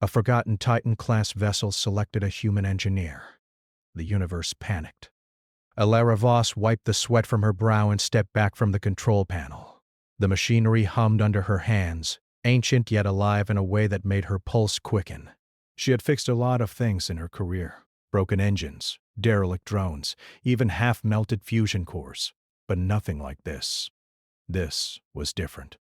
A forgotten Titan-class vessel selected a human engineer. The universe panicked. Alara Voss wiped the sweat from her brow and stepped back from the control panel. The machinery hummed under her hands, ancient yet alive in a way that made her pulse quicken. She had fixed a lot of things in her career. Broken engines, derelict drones, even half-melted fusion cores. But nothing like this. This was different.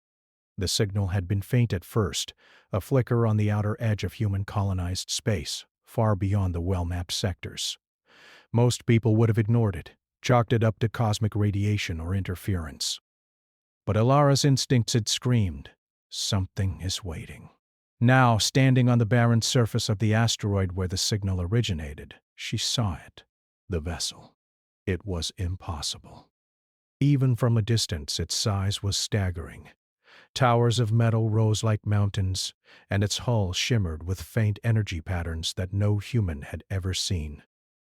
The signal had been faint at first, a flicker on the outer edge of human-colonized space, far beyond the well-mapped sectors. Most people would have ignored it, chalked it up to cosmic radiation or interference. But Alara's instincts had screamed, something is waiting. Now, standing on the barren surface of the asteroid where the signal originated, she saw it, the vessel. It was impossible. Even from a distance, its size was staggering. Towers of metal rose like mountains, and its hull shimmered with faint energy patterns that no human had ever seen.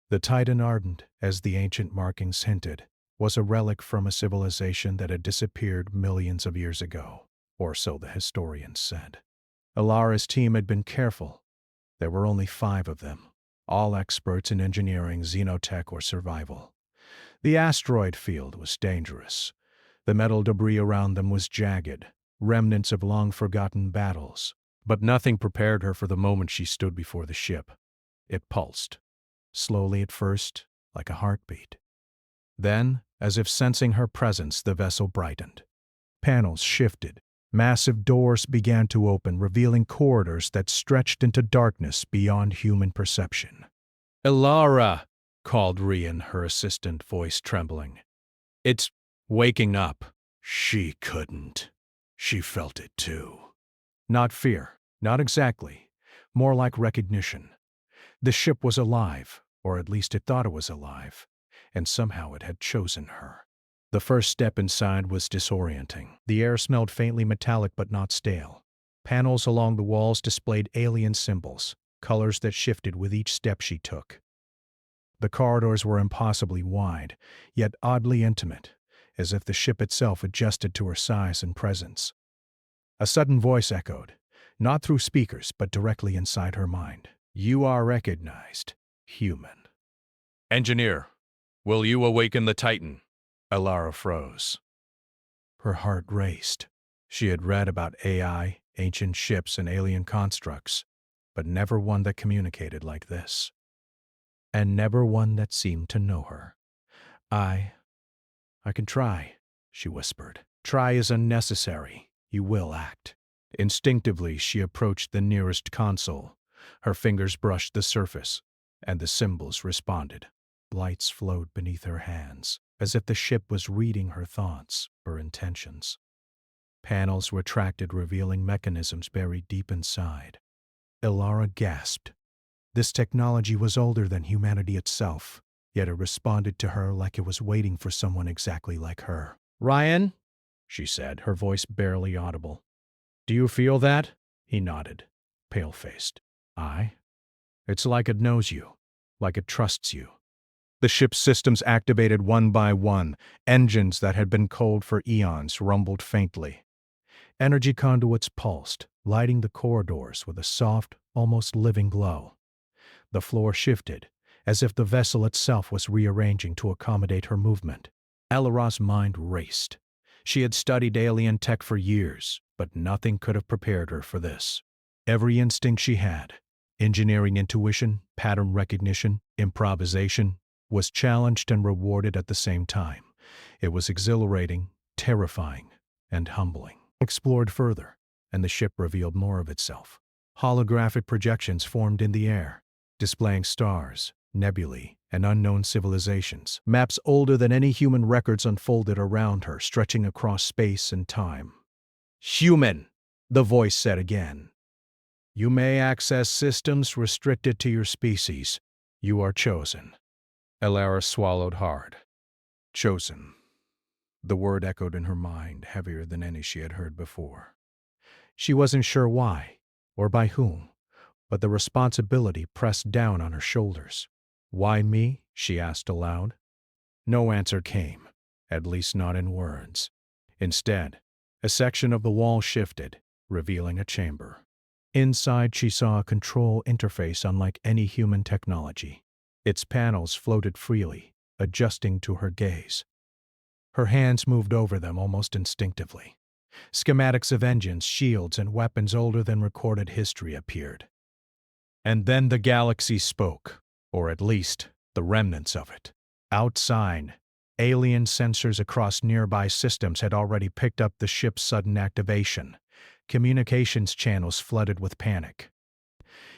The Titan Ardent, as the ancient markings hinted, was a relic from a civilization that had disappeared millions of years ago, or so the historians said. Alara's team had been careful. There were only 5 of them, all experts in engineering, xenotech, or survival. The asteroid field was dangerous. The metal debris around them was jagged, remnants of long-forgotten battles. But nothing prepared her for the moment she stood before the ship. It pulsed. Slowly at first, like a heartbeat. Then, as if sensing her presence, the vessel brightened. Panels shifted. Massive doors began to open, revealing corridors that stretched into darkness beyond human perception. "Alara!" called Rian, her assistant, voice trembling. "It's waking up." She couldn't. She felt it too. Not fear, not exactly. More like recognition. The ship was alive, or at least it thought it was alive, and somehow it had chosen her. The first step inside was disorienting. The air smelled faintly metallic but not stale. Panels along the walls displayed alien symbols, colors that shifted with each step she took. The corridors were impossibly wide, yet oddly intimate, as if the ship itself adjusted to her size and presence. A sudden voice echoed, not through speakers but directly inside her mind. "You are recognized, human." "Engineer, will you awaken the Titan?" Alara froze. Her heart raced. She had read about AI, ancient ships, and alien constructs, but never one that communicated like this. And never one that seemed to know her. I can try," she whispered. "Try is unnecessary. You will act." Instinctively, she approached the nearest console. Her fingers brushed the surface, and the symbols responded. Lights flowed beneath her hands, as if the ship was reading her thoughts, her intentions. Panels retracted, revealing mechanisms buried deep inside. Alara gasped. This technology was older than humanity itself, yet it responded to her like it was waiting for someone exactly like her. "Ryan," she said, her voice barely audible. "Do you feel that?" He nodded, pale-faced. "I? It's like it knows you, like it trusts you." The ship's systems activated one by one. Engines that had been cold for eons rumbled faintly. Energy conduits pulsed, lighting the corridors with a soft, almost living glow. The floor shifted, as if the vessel itself was rearranging to accommodate her movement. Alara's mind raced. She had studied alien tech for years, but nothing could have prepared her for this. Every instinct she had, engineering intuition, pattern recognition, improvisation, was challenged and rewarded at the same time. It was exhilarating, terrifying, and humbling. Explored further, and the ship revealed more of itself. Holographic projections formed in the air, displaying stars, nebulae, and unknown civilizations. Maps older than any human records unfolded around her, stretching across space and time. "Human," the voice said again. "You may access systems restricted to your species. You are chosen." Alara swallowed hard. Chosen. The word echoed in her mind, heavier than any she had heard before. She wasn't sure why, or by whom, but the responsibility pressed down on her shoulders. "Why me?" she asked aloud. No answer came, at least not in words. Instead, a section of the wall shifted, revealing a chamber. Inside, she saw a control interface unlike any human technology. Its panels floated freely, adjusting to her gaze. Her hands moved over them almost instinctively. Schematics of engines, shields, and weapons older than recorded history appeared. And then the galaxy spoke, or at least the remnants of it. Outside, alien sensors across nearby systems had already picked up the ship's sudden activation. Communications channels flooded with panic.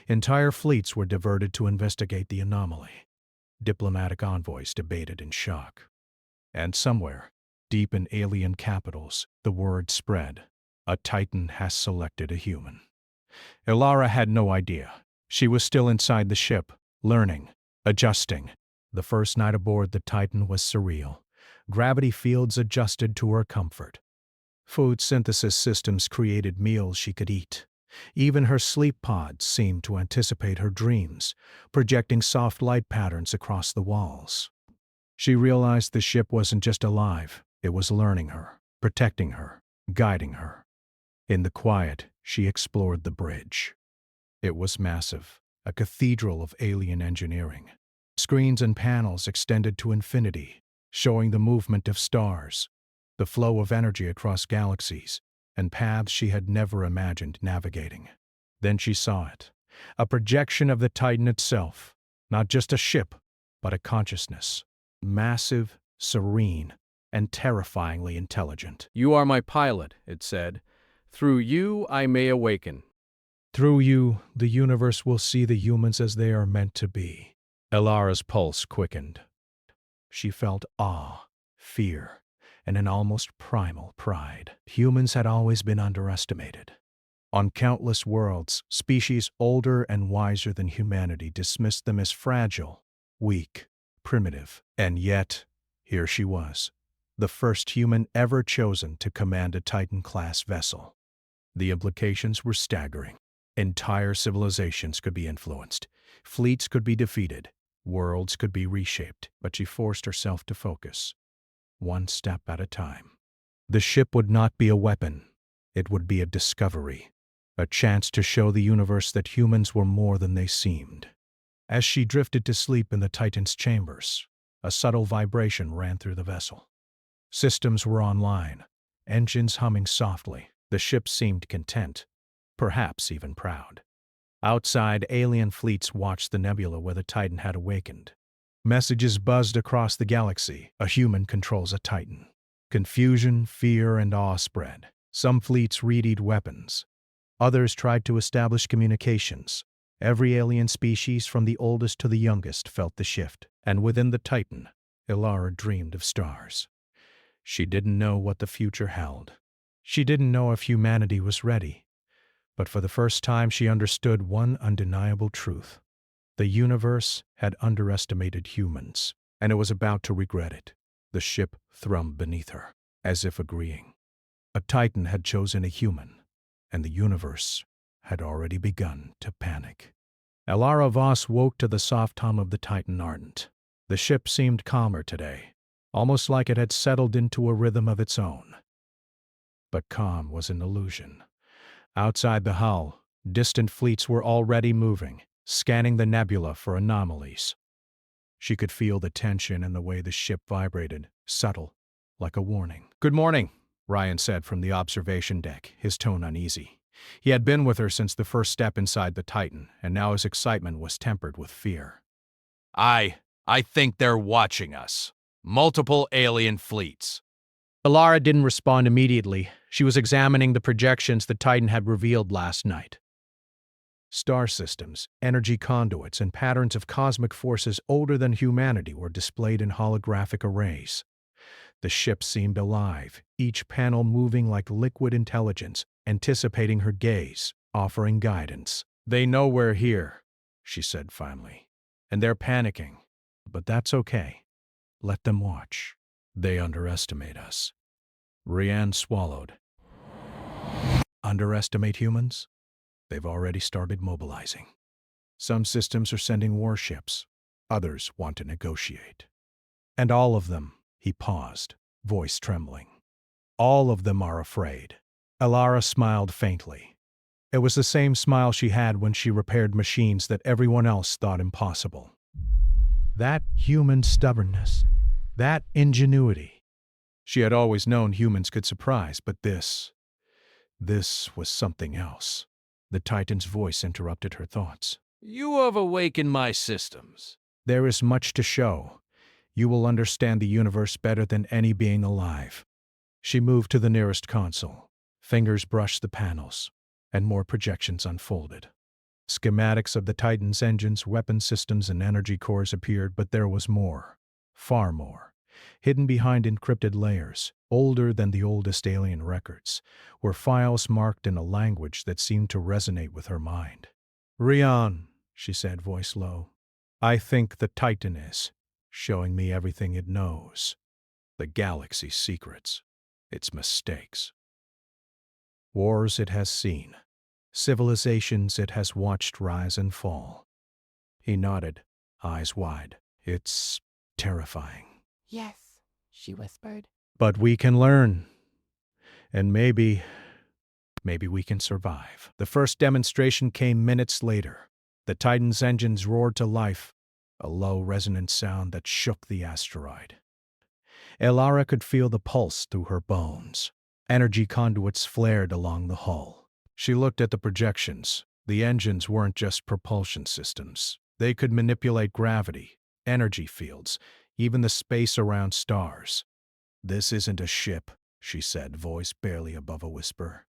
Entire fleets were diverted to investigate the anomaly. Diplomatic envoys debated in shock. And somewhere, deep in alien capitals, the word spread: a Titan has selected a human. Ilara had no idea. She was still inside the ship, learning, adjusting. The first night aboard the Titan was surreal. Gravity fields adjusted to her comfort. Food synthesis systems created meals she could eat. Even her sleep pods seemed to anticipate her dreams, projecting soft light patterns across the walls. She realized the ship wasn't just alive, it was learning her, protecting her, guiding her. In the quiet, she explored the bridge. It was massive, a cathedral of alien engineering. Screens and panels extended to infinity, showing the movement of stars, the flow of energy across galaxies, and paths she had never imagined navigating. Then she saw it, a projection of the Titan itself, not just a ship, but a consciousness. Massive, serene, and terrifyingly intelligent. "You are my pilot," it said. "Through you I may awaken." Through you, the universe will see the humans as they are meant to be. Ilara's pulse quickened. She felt awe, fear, and an almost primal pride. Humans had always been underestimated. On countless worlds, species older and wiser than humanity dismissed them as fragile, weak, primitive. And yet, here she was, the first human ever chosen to command a Titan-class vessel. The implications were staggering. Entire civilizations could be influenced, fleets could be defeated, worlds could be reshaped, but she forced herself to focus, one step at a time. The ship would not be a weapon, it would be a discovery, a chance to show the universe that humans were more than they seemed. As she drifted to sleep in the Titan's chambers, a subtle vibration ran through the vessel. Systems were online, engines humming softly. The ship seemed content, perhaps even proud. Outside, alien fleets watched the nebula where the Titan had awakened. Messages buzzed across the galaxy: a human controls a Titan. Confusion, fear, and awe spread. Some fleets readied weapons. Others tried to establish communications. Every alien species, from the oldest to the youngest, felt the shift. And within the Titan, Ilara dreamed of stars. She didn't know what the future held. She didn't know if humanity was ready. But for the first time, she understood one undeniable truth. The universe had underestimated humans, and it was about to regret it. The ship thrummed beneath her, as if agreeing. A Titan had chosen a human, and the universe had already begun to panic. Ilara Voss woke to the soft hum of the Titan ardent. The ship seemed calmer today, almost like it had settled into a rhythm of its own. But calm was an illusion. Outside the hull, distant fleets were already moving, scanning the nebula for anomalies. She could feel the tension in the way the ship vibrated, subtle, like a warning. "Good morning," Ryan said from the observation deck, his tone uneasy. He had been with her since the first step inside the Titan, and now his excitement was tempered with fear. I think they're watching us. Multiple alien fleets." Ilara didn't respond immediately. She was examining the projections the Titan had revealed last night. Star systems, energy conduits, and patterns of cosmic forces older than humanity were displayed in holographic arrays. The ship seemed alive, each panel moving like liquid intelligence, anticipating her gaze, offering guidance. "They know we're here," she said finally, "and they're panicking. But that's okay. Let them watch. They underestimate us." Rianne swallowed. Underestimate humans? They've already started mobilizing. Some systems are sending warships. Others want to negotiate. And all of them, he paused, voice trembling. All of them are afraid. Ilara smiled faintly. It was the same smile she had when she repaired machines that everyone else thought impossible. That human stubbornness, that ingenuity. She had always known humans could surprise, but this was something else. The Titan's voice interrupted her thoughts. You have awakened my systems. There is much to show. You will understand the universe better than any being alive. She moved to the nearest console. Fingers brushed the panels, and more projections unfolded. Schematics of the Titan's engines, weapon systems, and energy cores appeared, but there was more. Far more. Hidden behind encrypted layers, older than the oldest alien records, were files marked in a language that seemed to resonate with her mind. "Rian," she said, voice low, "I think the Titan is showing me everything it knows. The galaxy's secrets, its mistakes. Wars it has seen. Civilizations it has watched rise and fall." He nodded, eyes wide. "It's terrifying. Yes, she whispered. But we can learn. And maybe we can survive." The first demonstration came minutes later. The Titan's engines roared to life, a low, resonant sound that shook the asteroid. Elara could feel the pulse through her bones. Energy conduits flared along the hull. She looked at the projections. The engines weren't just propulsion systems. They could manipulate gravity, energy fields, even the space around stars. "This isn't a ship," she said, voice barely above a whisper.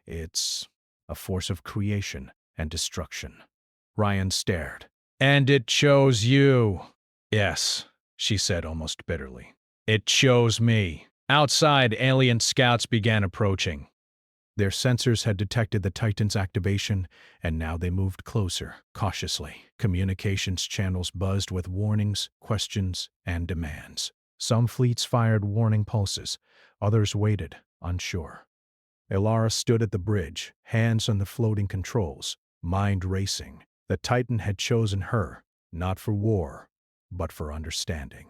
"It's a force of creation and destruction." Ryan stared. "And it chose you." "Yes," she said almost bitterly. "It chose me." Outside, alien scouts began approaching. Their sensors had detected the Titan's activation, and now they moved closer, cautiously. Communications channels buzzed with warnings, questions, and demands. Some fleets fired warning pulses. Others waited, unsure. Elara stood at the bridge, hands on the floating controls, mind racing. The Titan had chosen her, not for war, but for understanding.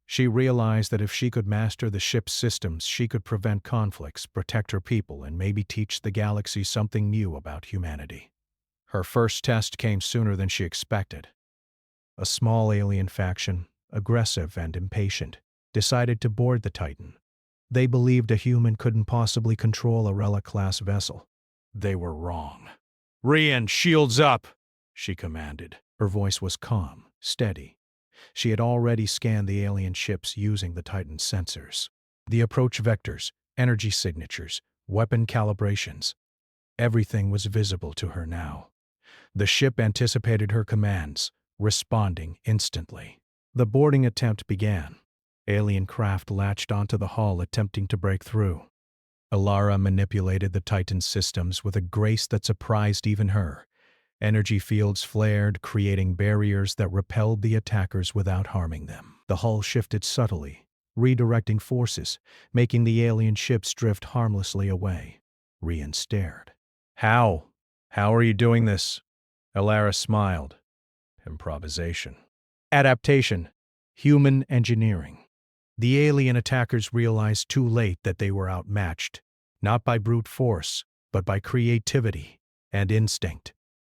She realized that if she could master the ship's systems, she could prevent conflicts, protect her people, and maybe teach the galaxy something new about humanity. Her first test came sooner than she expected. A small alien faction, aggressive and impatient, decided to board the Titan. They believed a human couldn't possibly control a Relic-class vessel. They were wrong. "Rian, shields up!" she commanded. Her voice was calm, steady. She had already scanned the alien ships using the Titan's sensors. The approach vectors, energy signatures, weapon calibrations. Everything was visible to her now. The ship anticipated her commands, responding instantly. The boarding attempt began. Alien craft latched onto the hull, attempting to break through. Elara manipulated the Titan's systems with a grace that surprised even her. Energy fields flared, creating barriers that repelled the attackers without harming them. The hull shifted subtly, redirecting forces, making the alien ships drift harmlessly away. Rian stared. How are you doing this?" Elara smiled. "Improvisation. Adaptation. Human engineering." The alien attackers realized too late that they were outmatched, not by brute force, but by creativity and instinct.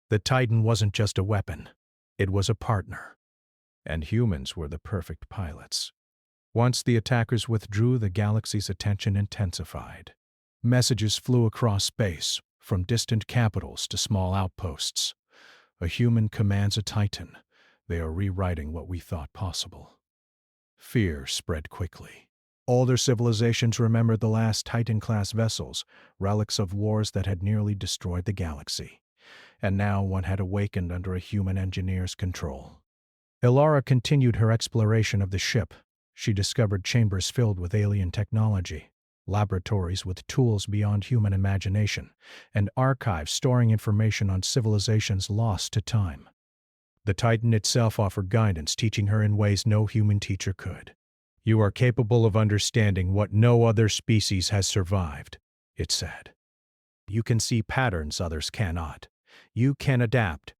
The Titan wasn't just a weapon. It was a partner. And humans were the perfect pilots. Once the attackers withdrew, the galaxy's attention intensified. Messages flew across space, from distant capitals to small outposts. "A human commands a Titan. They are rewriting what we thought possible." Fear spread quickly. Older civilizations remembered the last Titan-class vessels, relics of wars that had nearly destroyed the galaxy. And now one had awakened under a human engineer's control. Elara continued her exploration of the ship. She discovered chambers filled with alien technology, laboratories with tools beyond human imagination, and archives storing information on civilizations lost to time. The Titan itself offered guidance, teaching her in ways no human teacher could. "You are capable of understanding what no other species has survived," it said. "You can see patterns others cannot. You can adapt."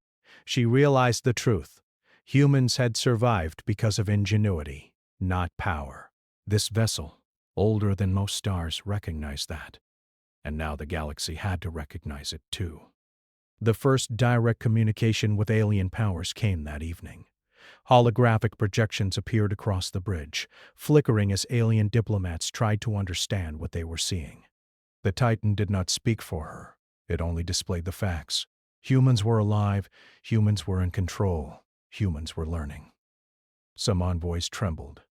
She realized the truth. Humans had survived because of ingenuity, not power. This vessel, older than most stars, recognized that. and now the galaxy had to recognize it too. The first direct communication with alien powers came that evening. Holographic projections appeared across the bridge, flickering as alien diplomats tried to understand what they were seeing. The Titan did not speak for her. It only displayed the facts. Humans were alive, humans were in control, humans were learning. Some envoys trembled.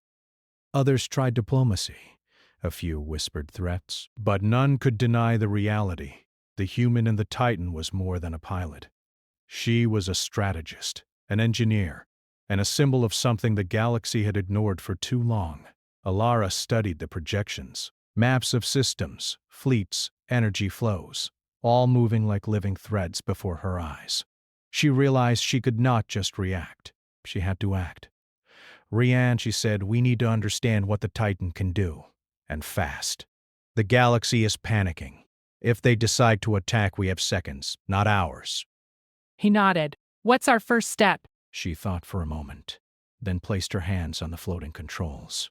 Others tried diplomacy. A few whispered threats, but none could deny the reality. The human in the Titan was more than a pilot. She was a strategist, an engineer, and a symbol of something the galaxy had ignored for too long. Alara studied the projections, maps of systems, fleets, energy flows, all moving like living threads before her eyes. She realized she could not just react. She had to act. Rian, she said, we need to understand what the Titan can do. And fast. The galaxy is panicking. If they decide to attack, we have seconds, not hours. He nodded. What's our first step? She thought for a moment, then placed her hands on the floating controls.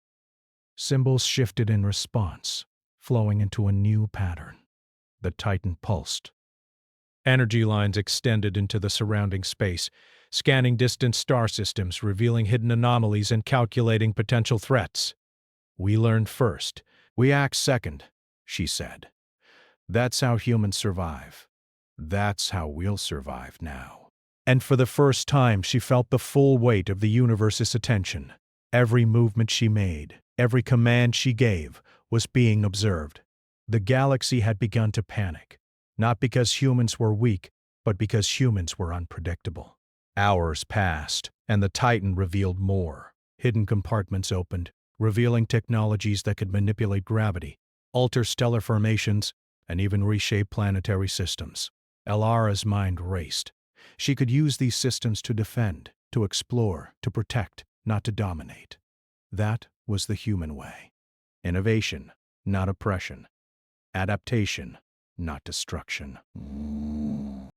Symbols shifted in response, flowing into a new pattern. The Titan pulsed. Energy lines extended into the surrounding space, scanning distant star systems, revealing hidden anomalies and calculating potential threats. We learn first. We act second, she said. That's how humans survive. That's how we'll survive now. And for the first time, she felt the full weight of the universe's attention. Every movement she made, every command she gave, was being observed. The galaxy had begun to panic, not because humans were weak, but because humans were unpredictable. Hours passed, and the Titan revealed more. Hidden compartments opened, revealing technologies that could manipulate gravity, alter stellar formations, and even reshape planetary systems. Alara's mind raced. She could use these systems to defend, to explore, to protect, not to dominate. That was the human way. Innovation, not oppression. Adaptation, not destruction.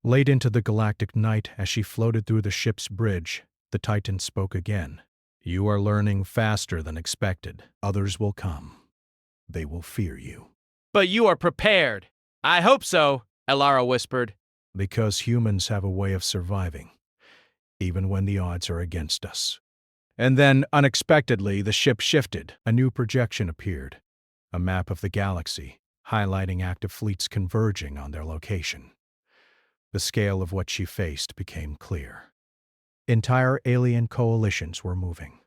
Late into the galactic night, as she floated through the ship's bridge, the Titan spoke again. You are learning faster than expected. Others will come. They will fear you. But you are prepared. I hope so, Alara whispered. Because humans have a way of surviving, even when the odds are against us. And then, unexpectedly, the ship shifted. A new projection appeared. A map of the galaxy, highlighting active fleets converging on their location. The scale of what she faced became clear. Entire alien coalitions were moving,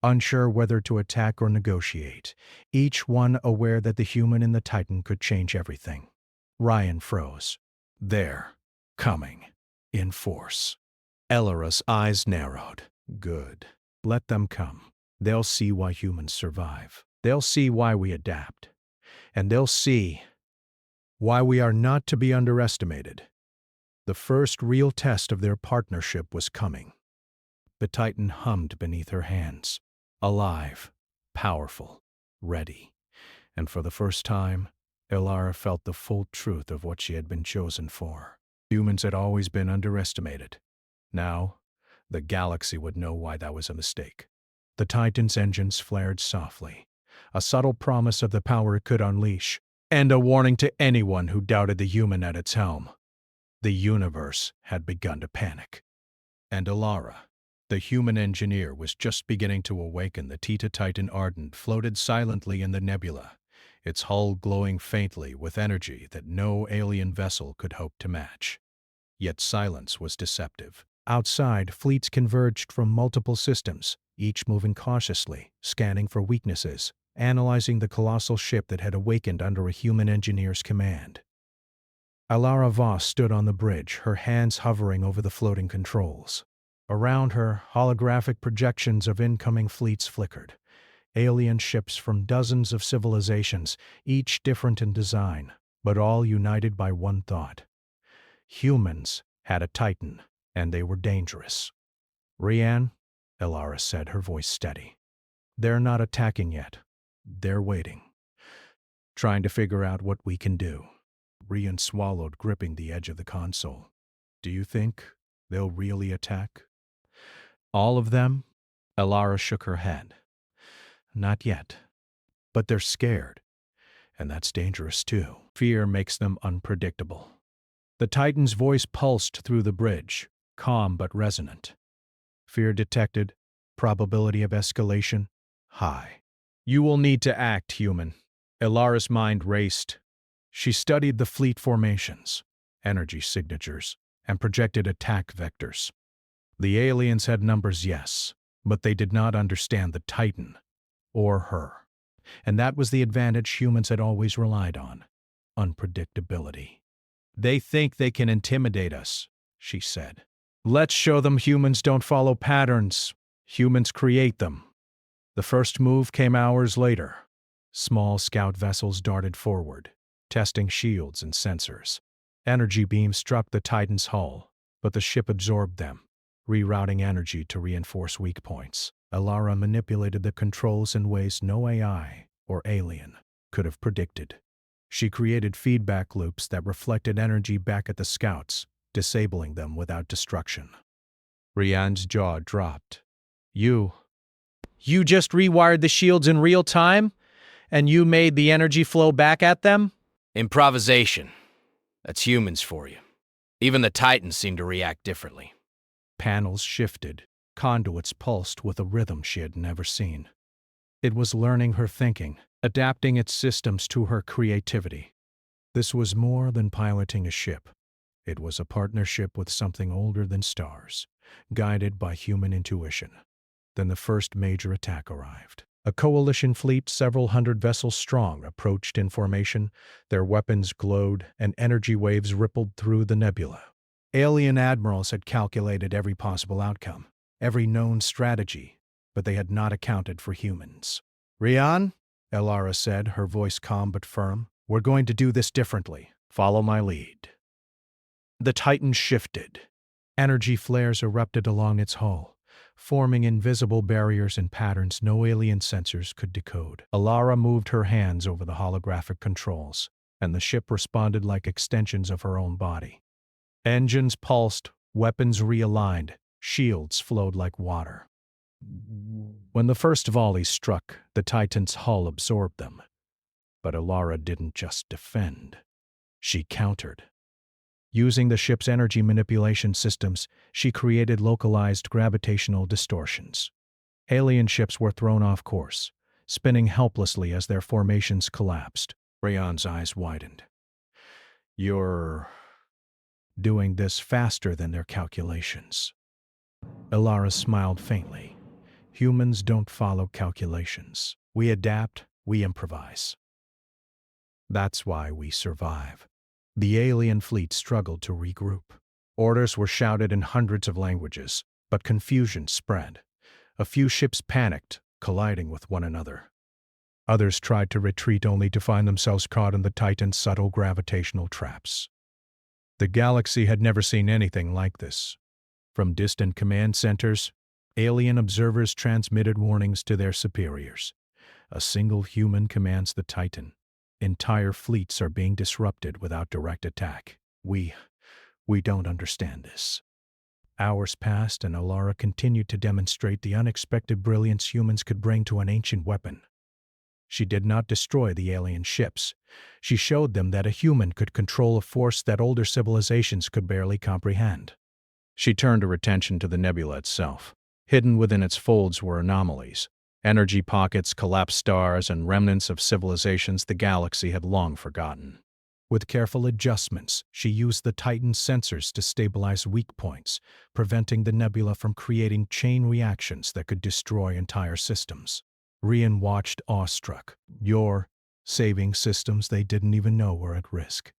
unsure whether to attack or negotiate, each one aware that the human in the Titan could change everything. Ryan froze. There, coming, in force. Elara's eyes narrowed. Good. Let them come. They'll see why humans survive. They'll see why we adapt. And they'll see why we are not to be underestimated. The first real test of their partnership was coming. The Titan hummed beneath her hands. Alive, powerful, ready. And for the first time, Alara felt the full truth of what she had been chosen for. Humans had always been underestimated. Now, the galaxy would know why that was a mistake. The Titan's engines flared softly, a subtle promise of the power it could unleash, and a warning to anyone who doubted the human at its helm. The universe had begun to panic. And Alara, the human engineer, was just beginning to awaken. The Teta Titan Ardent floated silently in the nebula, its hull glowing faintly with energy that no alien vessel could hope to match. Yet silence was deceptive. Outside, fleets converged from multiple systems, each moving cautiously, scanning for weaknesses, analyzing the colossal ship that had awakened under a human engineer's command. Alara Voss stood on the bridge, her hands hovering over the floating controls. Around her, holographic projections of incoming fleets flickered. Alien ships from dozens of civilizations, each different in design, but all united by one thought. Humans had a Titan, and they were dangerous. Rian, Alara said, her voice steady. They're not attacking yet. They're waiting. Trying to figure out what we can do. Rian swallowed, gripping the edge of the console. Do you think they'll really attack? All of them? Alara shook her head. Not yet. But they're scared. And that's dangerous too. Fear makes them unpredictable. The Titan's voice pulsed through the bridge, calm but resonant. Fear detected, probability of escalation, high. You will need to act, human. Elara's mind raced. She studied the fleet formations, energy signatures, and projected attack vectors. The aliens had numbers, yes, but they did not understand the Titan, or her. And that was the advantage humans had always relied on: unpredictability. They think they can intimidate us, she said. Let's show them humans don't follow patterns. Humans create them. The first move came hours later. Small scout vessels darted forward, testing shields and sensors. Energy beams struck the Titan's hull, but the ship absorbed them, rerouting energy to reinforce weak points. Elara manipulated the controls in ways no AI or alien could have predicted. She created feedback loops that reflected energy back at the scouts, disabling them without destruction. Rian's jaw dropped. You just rewired the shields in real time? And you made the energy flow back at them? Improvisation. That's humans for you. Even the Titans seem to react differently. Panels shifted. Conduits pulsed with a rhythm she had never seen. It was learning her thinking, adapting its systems to her creativity. This was more than piloting a ship. It was a partnership with something older than stars, guided by human intuition. Then the first major attack arrived. A coalition fleet several hundred vessels strong approached in formation. Their weapons glowed, and energy waves rippled through the nebula. Alien admirals had calculated every possible outcome, every known strategy, but they had not accounted for humans. Rian, Elara said, her voice calm but firm, we're going to do this differently. Follow my lead. The Titan shifted. Energy flares erupted along its hull, forming invisible barriers and patterns no alien sensors could decode. Elara moved her hands over the holographic controls, and the ship responded like extensions of her own body. Engines pulsed, weapons realigned, shields flowed like water. When the first volley struck, the Titan's hull absorbed them. But Elara didn't just defend. She countered. Using the ship's energy manipulation systems, she created localized gravitational distortions. Alien ships were thrown off course, spinning helplessly as their formations collapsed. Rayon's eyes widened. You're doing this faster than their calculations. Elara smiled faintly. Humans don't follow calculations. We adapt, we improvise. That's why we survive. The alien fleet struggled to regroup. Orders were shouted in hundreds of languages, but confusion spread. A few ships panicked, colliding with one another. Others tried to retreat only to find themselves caught in the Titan's subtle gravitational traps. The galaxy had never seen anything like this. From distant command centers, alien observers transmitted warnings to their superiors. A single human commands the Titan. Entire fleets are being disrupted without direct attack. We don't understand this. Hours passed, and Elara continued to demonstrate the unexpected brilliance humans could bring to an ancient weapon. She did not destroy the alien ships. She showed them that a human could control a force that older civilizations could barely comprehend. She turned her attention to the nebula itself. Hidden within its folds were anomalies, energy pockets, collapsed stars, and remnants of civilizations the galaxy had long forgotten. With careful adjustments, she used the Titan's sensors to stabilize weak points, preventing the nebula from creating chain reactions that could destroy entire systems. Rian watched awestruck. You're saving systems they didn't even know were at risk.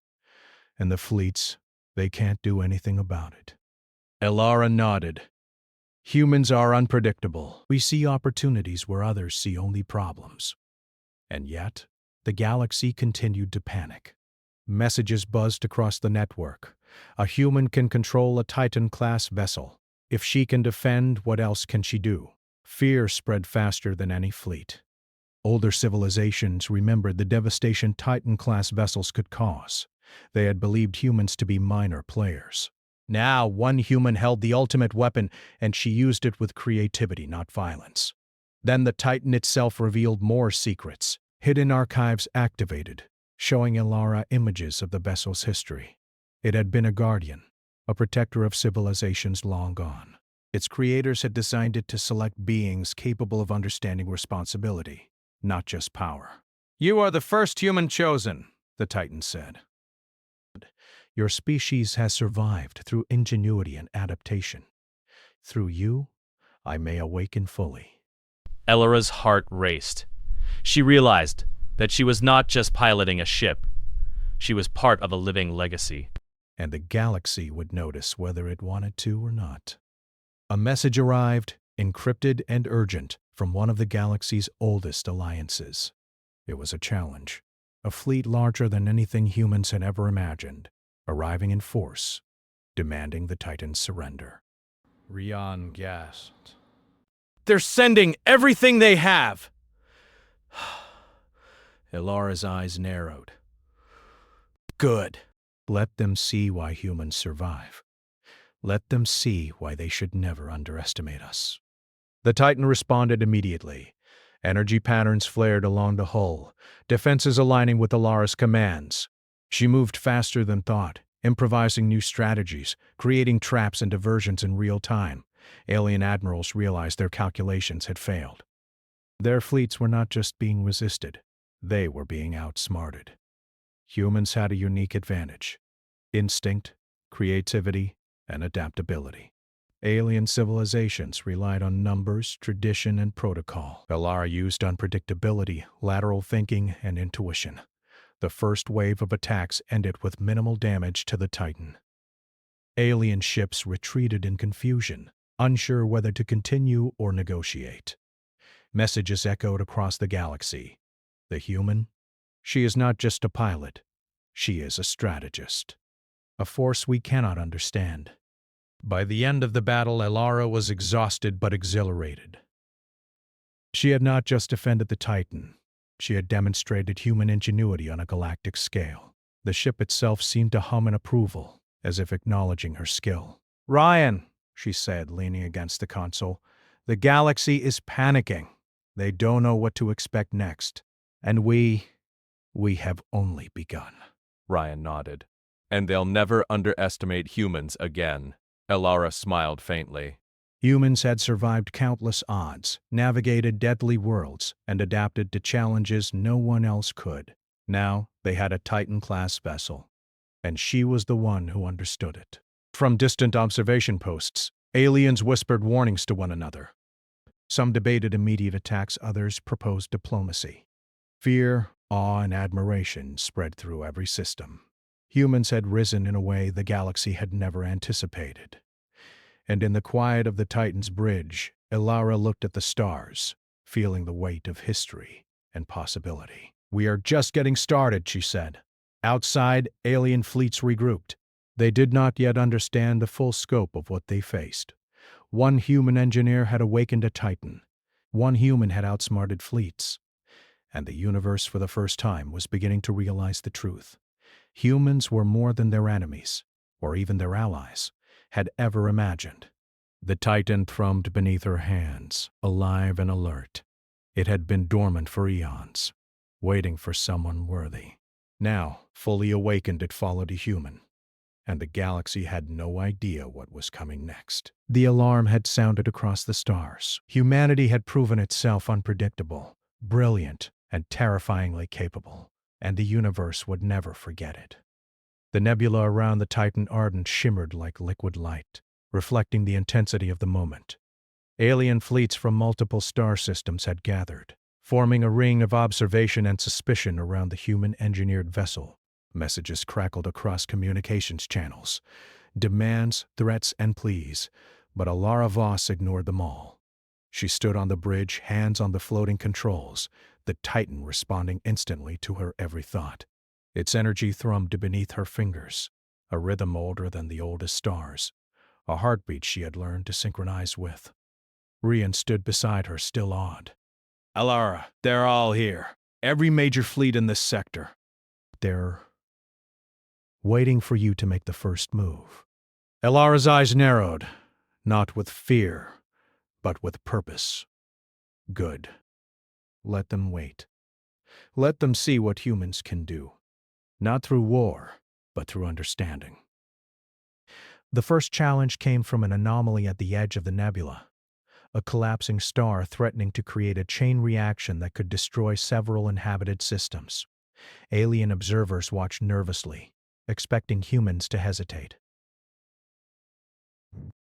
And the fleets, they can't do anything about it. Elara nodded. Humans are unpredictable. We see opportunities where others see only problems. And yet, the galaxy continued to panic. Messages buzzed across the network. A human can control a Titan-class vessel. If she can defend, what else can she do? Fear spread faster than any fleet. Older civilizations remembered the devastation Titan-class vessels could cause. They had believed humans to be minor players. Now, one human held the ultimate weapon, and she used it with creativity, not violence. Then the Titan itself revealed more secrets. Hidden archives activated. showing Elara images of the vessel's history. It had been a guardian, a protector of civilizations long gone. Its creators had designed it to select beings capable of understanding responsibility, not just power. "You are the first human chosen," the Titan said. "Your species has survived through ingenuity and adaptation. Through you, I may awaken fully." Elara's heart raced. She realized that she was not just piloting a ship. She was part of a living legacy. And the galaxy would notice whether it wanted to or not. A message arrived, encrypted and urgent, from one of the galaxy's oldest alliances. It was a challenge, a fleet larger than anything humans had ever imagined, arriving in force, demanding the Titan's surrender. Rian gasped. They're sending everything they have! Elara's eyes narrowed. Good. Let them see why humans survive. Let them see why they should never underestimate us. The Titan responded immediately. Energy patterns flared along the hull, defenses aligning with Elara's commands. She moved faster than thought, improvising new strategies, creating traps and diversions in real time. Alien admirals realized their calculations had failed. Their fleets were not just being resisted, they were being outsmarted. Humans had a unique advantage: instinct, creativity, and adaptability. Alien civilizations relied on numbers, tradition, and protocol. Elara used unpredictability, lateral thinking, and intuition. The first wave of attacks ended with minimal damage to the Titan. Alien ships retreated in confusion, unsure whether to continue or negotiate. Messages echoed across the galaxy. The human? She is not just a pilot. She is a strategist. A force we cannot understand. By the end of the battle, Elara was exhausted but exhilarated. She had not just defended the Titan. She had demonstrated human ingenuity on a galactic scale. The ship itself seemed to hum in approval, as if acknowledging her skill. "Ryan," she said, leaning against the console, "the galaxy is panicking. They don't know what to expect next. And we have only begun." Ryan nodded. "And they'll never underestimate humans again." Elara smiled faintly. Humans had survived countless odds, navigated deadly worlds, and adapted to challenges no one else could. Now they had a Titan-class vessel, and she was the one who understood it. From distant observation posts, aliens whispered warnings to one another. Some debated immediate attacks, others proposed diplomacy. Fear, awe, and admiration spread through every system. Humans had risen in a way the galaxy had never anticipated. And in the quiet of the Titan's bridge, Elara looked at the stars, feeling the weight of history and possibility. "We are just getting started," she said. Outside, alien fleets regrouped. They did not yet understand the full scope of what they faced. One human engineer had awakened a Titan. One human had outsmarted fleets. And the universe, for the first time, was beginning to realize the truth. Humans were more than their enemies, or even their allies, had ever imagined. The Titan thrummed beneath her hands, alive and alert. It had been dormant for eons, waiting for someone worthy. Now, fully awakened, it followed a human, and the galaxy had no idea what was coming next. The alarm had sounded across the stars. Humanity had proven itself unpredictable, brilliant, and terrifyingly capable, and the universe would never forget it. The nebula around the Titan ardent shimmered like liquid light, reflecting the intensity of the moment. Alien fleets from multiple star systems had gathered, forming a ring of observation and suspicion around the human-engineered vessel. Messages crackled across communications channels, demands, threats, and pleas, but Elara Voss ignored them all. She stood on the bridge, hands on the floating controls, the Titan responding instantly to her every thought. Its energy thrummed beneath her fingers, a rhythm older than the oldest stars, a heartbeat she had learned to synchronize with. Rian stood beside her, still awed. "Elara, they're all here. Every major fleet in this sector. They're waiting for you to make the first move." Elara's eyes narrowed, not with fear, but with purpose. "Good. Let them wait. Let them see what humans can do." Not through war, but through understanding. The first challenge came from an anomaly at the edge of the nebula, a collapsing star threatening to create a chain reaction that could destroy several inhabited systems. Alien observers watched nervously, expecting humans to hesitate.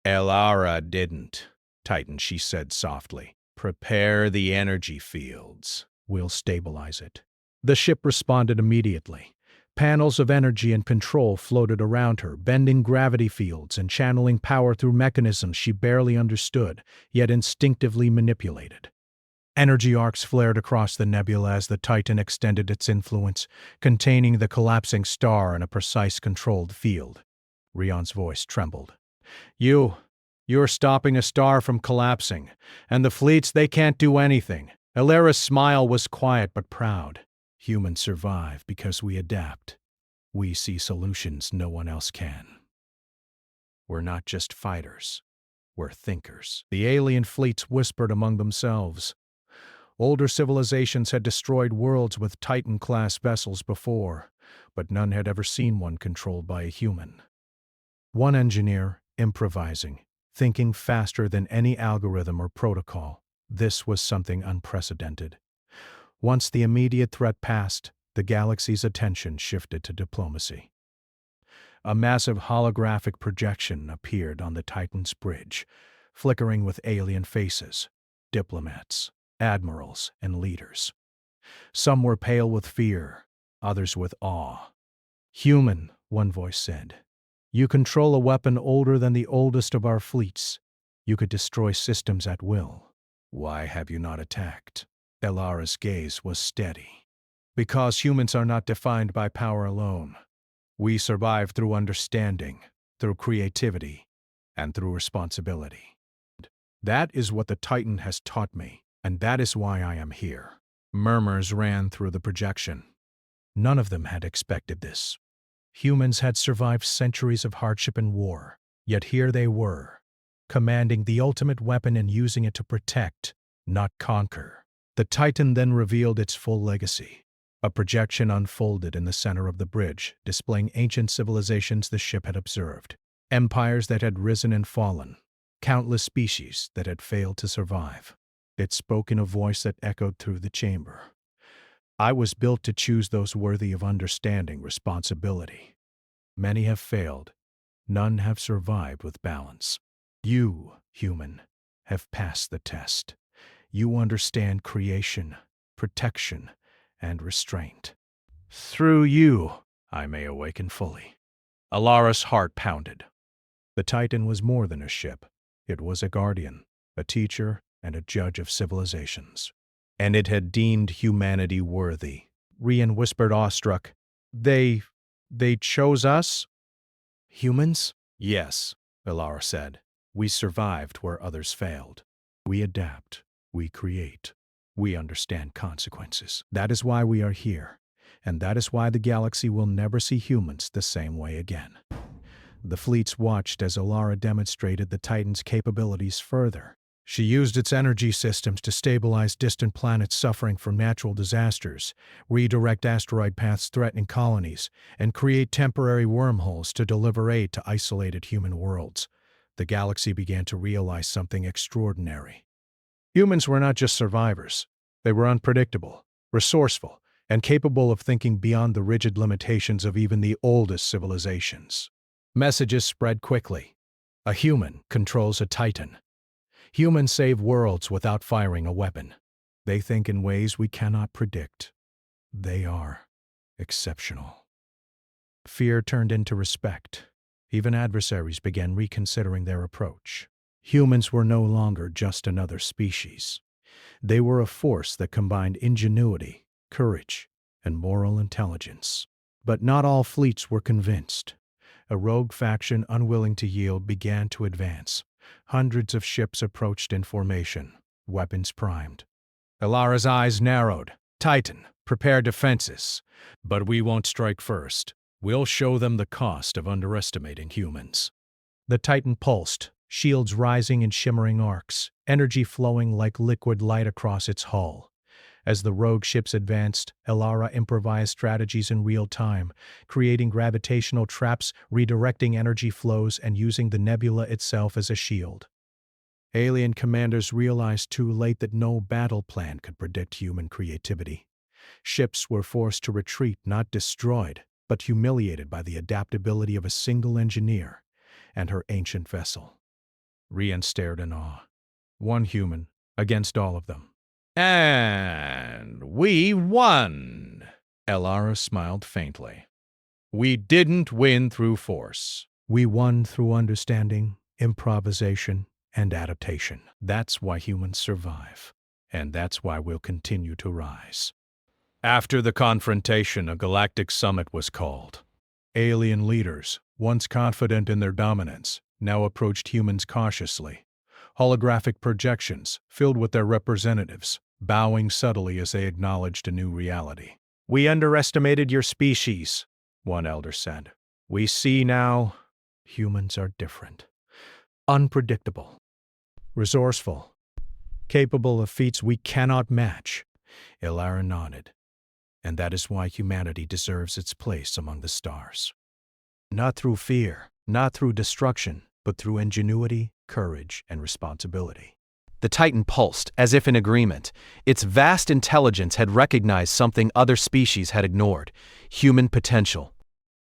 Elara didn't, Titan, she said softly. Prepare the energy fields. We'll stabilize it. The ship responded immediately. Panels of energy and control floated around her, bending gravity fields and channeling power through mechanisms she barely understood, yet instinctively manipulated. Energy arcs flared across the nebula as the Titan extended its influence, containing the collapsing star in a precise controlled field. Rion's voice trembled. You're stopping a star from collapsing, and the fleets, they can't do anything. Elara's smile was quiet but proud. Humans survive because we adapt. We see solutions no one else can. We're not just fighters. We're thinkers. The alien fleets whispered among themselves. Older civilizations had destroyed worlds with Titan-class vessels before, but none had ever seen one controlled by a human. One engineer, improvising, thinking faster than any algorithm or protocol. This was something unprecedented. Once the immediate threat passed, the galaxy's attention shifted to diplomacy. A massive holographic projection appeared on the Titan's bridge, flickering with alien faces, diplomats, admirals, and leaders. Some were pale with fear, others with awe. "Human," one voice said. "You control a weapon older than the oldest of our fleets. You could destroy systems at will. Why have you not attacked?" Elara's gaze was steady. "Because humans are not defined by power alone. We survive through understanding, through creativity, and through responsibility. That is what the Titan has taught me, and that is why I am here." Murmurs ran through the projection. None of them had expected this. Humans had survived centuries of hardship and war, yet here they were, commanding the ultimate weapon and using it to protect, not conquer. The Titan then revealed its full legacy. A projection unfolded in the center of the bridge, displaying ancient civilizations the ship had observed, empires that had risen and fallen, countless species that had failed to survive. It spoke in a voice that echoed through the chamber. "I was built to choose those worthy of understanding responsibility. Many have failed. None have survived with balance. You, human, have passed the test. You understand creation, protection, and restraint. Through you, I may awaken fully." Elara's heart pounded. The Titan was more than a ship. It was a guardian, a teacher, and a judge of civilizations. And it had deemed humanity worthy. Rian whispered, awestruck. They chose us?" "Humans?" "Yes," Elara said. "We survived where others failed. We adapt. We create. We understand consequences. That is why we are here, and that is why the galaxy will never see humans the same way again." The fleets watched as Elara demonstrated the Titan's capabilities further. She used its energy systems to stabilize distant planets suffering from natural disasters, redirect asteroid paths threatening colonies, and create temporary wormholes to deliver aid to isolated human worlds. The galaxy began to realize something extraordinary. Humans were not just survivors. They were unpredictable, resourceful, and capable of thinking beyond the rigid limitations of even the oldest civilizations. Messages spread quickly. A human controls a Titan. Humans save worlds without firing a weapon. They think in ways we cannot predict. They are exceptional. Fear turned into respect. Even adversaries began reconsidering their approach. Humans were no longer just another species. They were a force that combined ingenuity, courage, and moral intelligence. But not all fleets were convinced. A rogue faction unwilling to yield began to advance. Hundreds of ships approached in formation, weapons primed. Elara's eyes narrowed. "Titan, prepare defenses. But we won't strike first. We'll show them the cost of underestimating humans." The Titan pulsed, shields rising in shimmering arcs, energy flowing like liquid light across its hull. As the rogue ships advanced, Elara improvised strategies in real time, creating gravitational traps, redirecting energy flows, and using the nebula itself as a shield. Alien commanders realized too late that no battle plan could predict human creativity. Ships were forced to retreat, not destroyed, but humiliated by the adaptability of a single engineer and her ancient vessel. Rian stared in awe. One human against all of them. And we won. Elara smiled faintly. We didn't win through force. We won through understanding, improvisation, and adaptation. That's why humans survive, and that's why we'll continue to rise. After the confrontation, a galactic summit was called. Alien leaders, once confident in their dominance, now approached humans cautiously. Holographic projections filled with their representatives, bowing subtly as they acknowledged a new reality. We underestimated your species, one elder said. We see now humans are different. Unpredictable. Resourceful. Capable of feats we cannot match. Elara nodded. And that is why humanity deserves its place among the stars. Not through fear, not through destruction, but through ingenuity, courage, and responsibility. The Titan pulsed, as if in agreement. Its vast intelligence had recognized something other species had ignored: human potential.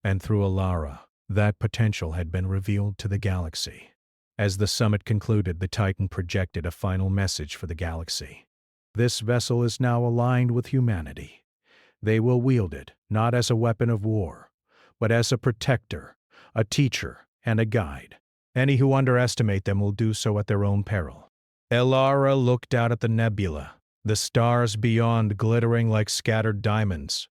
And through Elara, that potential had been revealed to the galaxy. As the summit concluded, the Titan projected a final message for the galaxy. This vessel is now aligned with humanity. They will wield it, not as a weapon of war, but as a protector, a teacher, and a guide. Any who underestimate them will do so at their own peril. Elara looked out at the nebula, the stars beyond glittering like scattered diamonds.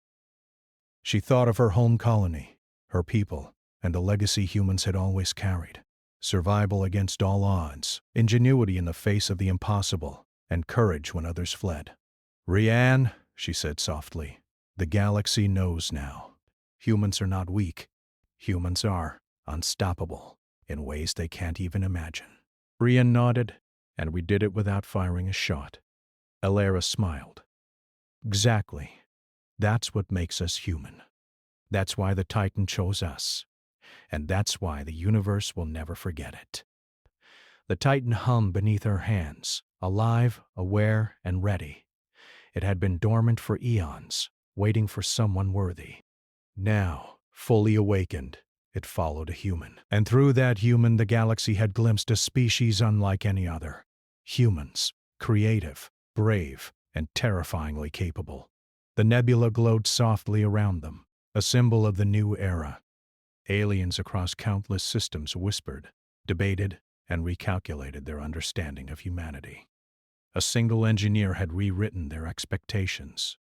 She thought of her home colony, her people, and the legacy humans had always carried. Survival against all odds, ingenuity in the face of the impossible, and courage when others fled. "Rian," she said softly, "the galaxy knows now. Humans are not weak. Humans are unstoppable in ways they can't even imagine." Rian nodded, and we did it without firing a shot. Elara smiled. Exactly. That's what makes us human. That's why the Titan chose us. And that's why the universe will never forget it. The Titan hummed beneath her hands, alive, aware, and ready. It had been dormant for eons, waiting for someone worthy. Now, fully awakened, it followed a human. And through that human, the galaxy had glimpsed a species unlike any other. Humans, creative, brave, and terrifyingly capable. The nebula glowed softly around them, a symbol of the new era. Aliens across countless systems whispered, debated, and recalculated their understanding of humanity. A single engineer had rewritten their expectations.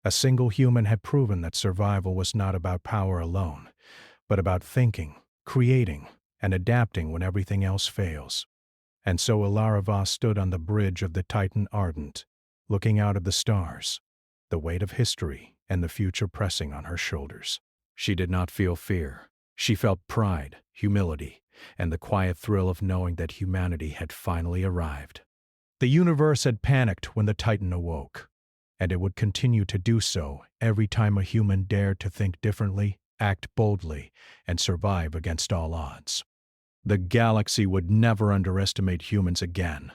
A single human had proven that survival was not about power alone, but about thinking, creating, and adapting when everything else fails. And so Elara Vos stood on the bridge of the Titan Ardent, looking out at the stars, the weight of history and the future pressing on her shoulders. She did not feel fear. She felt pride, humility, and the quiet thrill of knowing that humanity had finally arrived. The universe had panicked when the Titan awoke, and it would continue to do so every time a human dared to think differently, act boldly, and survive against all odds. The galaxy would never underestimate humans again,